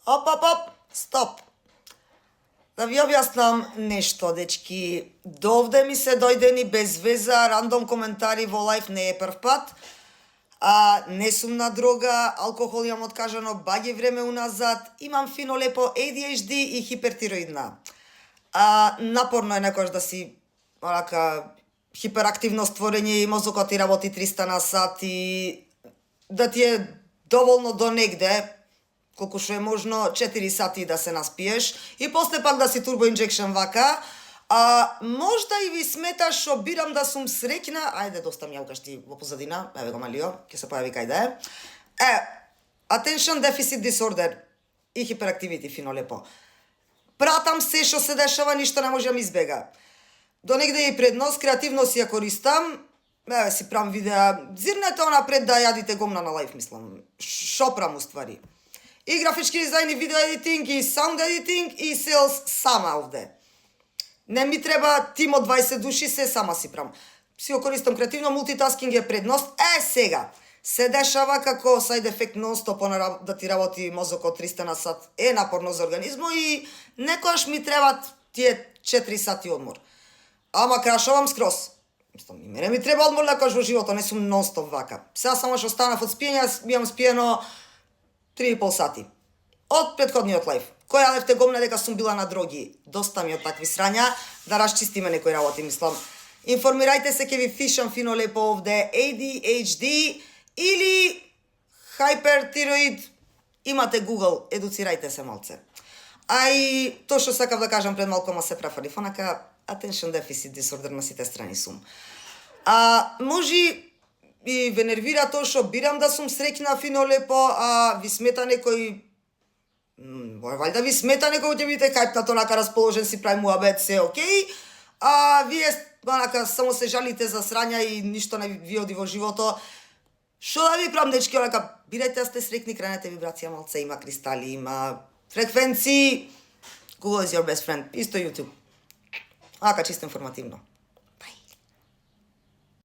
Оп, стоп. Да ви објаснам нешто, дечки. Довде ми се дојдени без веза, рандом коментари во лайф, не е прв пат. Не сум на дрога, алкохол имам откажано баѓе време уназад, имам фино лепо ADHD и хипертироидна. Напорно е некојаш да си хиперактивно створење и мозокот ти работи 300 на сат и да ти е доволно до негде, колку што е можно 4 сати да се наспиеш и после пак да си турбо инжекшн вака. Можда и ви смета што бирам да сум среќна, ајде доста мјаукаш ти во позадина, еве го Малио, ќе се појави кај да е. Attention deficit disorder и hyperactivity, фино лепо. Пратам се што се дешава, ништо не можам избега. До негде и предност, креативност ја користам, еве си правам видеа, зирнете напред да јадите гомна на лайф, мислам, шо правам уствари. И графички дизајн, и видео едитинг, и саунд едитинг, и селс сама овде. Не ми треба тим од 20 души, се сама си правам. Си го користам креативно, мултитаскинг е предност. Сега, се дешава како сайд ефект нон-стоп да ти работи мозокот 300 на сат, е напорно за организмо и некојаш ми требат тие 4 сати одмор. Ама крашувам скроз. Мислам, и мене ми треба одмор некојаш во живото, не сум нон-стоп вака. Сега само што станав од спиење, имам спиено 3,5 сати. Од претходниот лайф. Кој јадевте гомна дека сум била на дроги. Доста ми од такви срања, да расчистиме некои работи, мислам. Информирајте се, ќе ви фишам фино лепо овде, ADHD или hyperthyroid, имате Google, едуцирајте се малце. И тоа што сакав да кажам пред малку, ма се префали, фонака attention deficit disorder на сите страни сум. Може и ве нервира тоа што бирам да сум среќна фино лепо, ви смета некој, вајда ви смета некој, ќе бидете кајпнат, онака расположен, си прави муабет, се окей, вие онака само се жалите за срања и ништо не ви оди во живото. Шо да ви правам, дечки, онака, бирајте да сте среќни, кранете вибрација малце, има кристали, има фреквенции, Google is your best friend, исто YouTube. Ака чисто информативно.